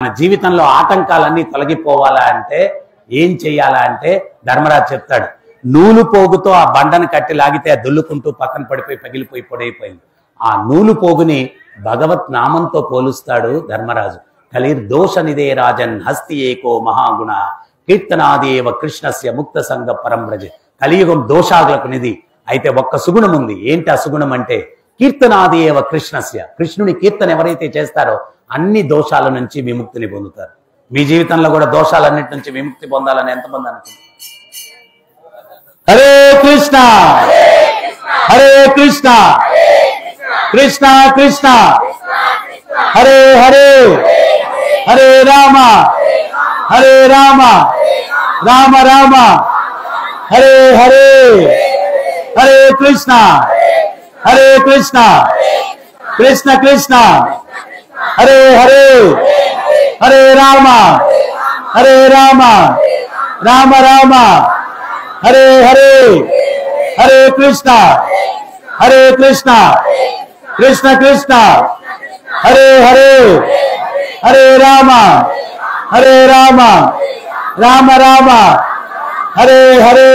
మన జీవితంలో ఆటంకాలన్నీ తొలగిపోవాలా అంటే ఏం చెయ్యాలా అంటే ధర్మరాజు చెప్తాడు. నూలు పోగుతో ఆ బండను కట్టి లాగితే దుల్లుకుంటూ పక్కన పడిపోయి పగిలిపోయి పొడైపోయింది. ఆ నూలు పోగుని భగవత్ నామంతో పోలుస్తాడు ధర్మరాజు. కలిర్దోష నిదే రాజన్ హస్తి ఏకో మహాగుణ కీర్తనాదేవ కృష్ణస్య ముక్త సంగ పరంబ్రజ. కలియుగం దోషాలకు నిధి. అయితే ఒక్క సుగుణం ఉంది. ఏంటి ఆ సుగుణం అంటే కీర్తనాదేవ కృష్ణస్య. కృష్ణుని కీర్తన ఎవరైతే చేస్తారో అన్ని దోషాల నుంచి విముక్తిని పొందుతారు. మీ జీవితంలో కూడా దోషాలన్నిటి నుంచి విముక్తి పొందాలని ఎంతమంది అనుకుంటారు? హరే కృష్ణ హరే కృష్ణ కృష్ణ కృష్ణ హరే హరే హరే రామ హరే రామ రామ రామ హరే హరే హరే కృష్ణ హరే కృష్ణ కృష్ణ కృష్ణ హరే హరే హరే రామ హరే రామ రామ రామ హరే హరే హరే కృష్ణ హరే కృష్ణ కృష్ణ కృష్ణ హరే హరే హరే రామ హరే రామ రామ రామ హరే హరే.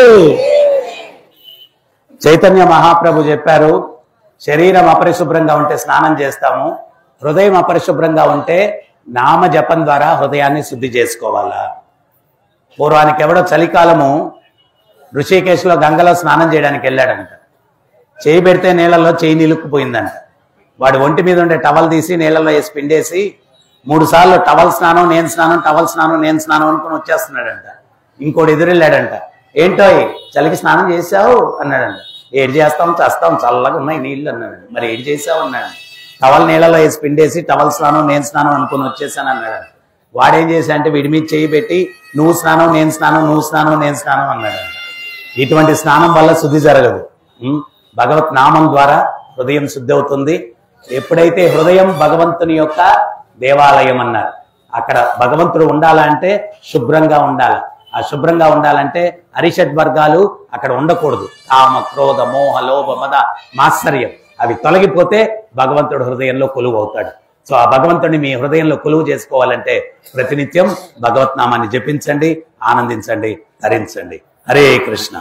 చైతన్య మహాప్రభు చెప్పారు, శరీరం అపరిశుభ్రంగా ఉంటే స్నానం చేస్తాము, హృదయం అపరిశుభ్రంగా ఉంటే నామ జపం ద్వారా హృదయాన్ని శుద్ధి చేసుకోవాలా. పూర్వానికి ఎవడో చలికాలము ఋషికేశ్లో గంగలో స్నానం చేయడానికి వెళ్ళాడంట. చేయి పెడితే నీళ్ళల్లో చేయి నిలుక్కుపోయిందంట. వాడు ఒంటి మీద ఉండే టవల్ తీసి నీళ్ళలో వేసి పిండేసి 3 సార్లు టవల్ స్నానం నేను స్నానం టవల్ స్నానం నేను స్నానం అనుకుని వచ్చేస్తున్నాడంట. ఇంకోటి ఎదురెళ్ళాడంట. ఏంటో చలికి స్నానం చేసావు అన్నాడంట. ఏడు చేస్తాం చేస్తాం చల్లగా ఉన్నాయి నీళ్ళు అన్నాడు. మరి ఏడు చేసావు అన్నాడు. టవల్ నీళ్ళలో వేసి పిండేసి టవల్ స్నానం నేను స్నానం అనుకుని వచ్చేసాను అన్నాడు. వాడేం చేశా అంటే వీడి మీద చేయి పెట్టి నువ్వు స్నానం నేను స్నానం నువ్వు స్నానం నేను స్నానం అన్నాడంట. ఇటువంటి స్నానం వల్ల శుద్ధి జరగదు. భగవత్ నామం ద్వారా హృదయం శుద్ధి అవుతుంది. ఎప్పుడైతే హృదయం భగవంతుని యొక్క దేవాలయం అన్నారు, అక్కడ భగవంతుడు ఉండాలంటే శుభ్రంగా ఉండాలి. ఆ శుభ్రంగా ఉండాలంటే అరిషడ్వర్గాలు అక్కడ ఉండకూడదు. కామ క్రోధ మోహ లోభ మద మాత్సర్యం అవి తొలగిపోతే భగవంతుడు హృదయంలో కొలువు అవుతాడు. సో ఆ భగవంతుడిని మీ హృదయంలో కొలువు చేసుకోవాలంటే ప్రతినిత్యం భగవత్ నామాన్ని జపించండి, ఆనందించండి, ధరించండి. హరే కృష్ణ.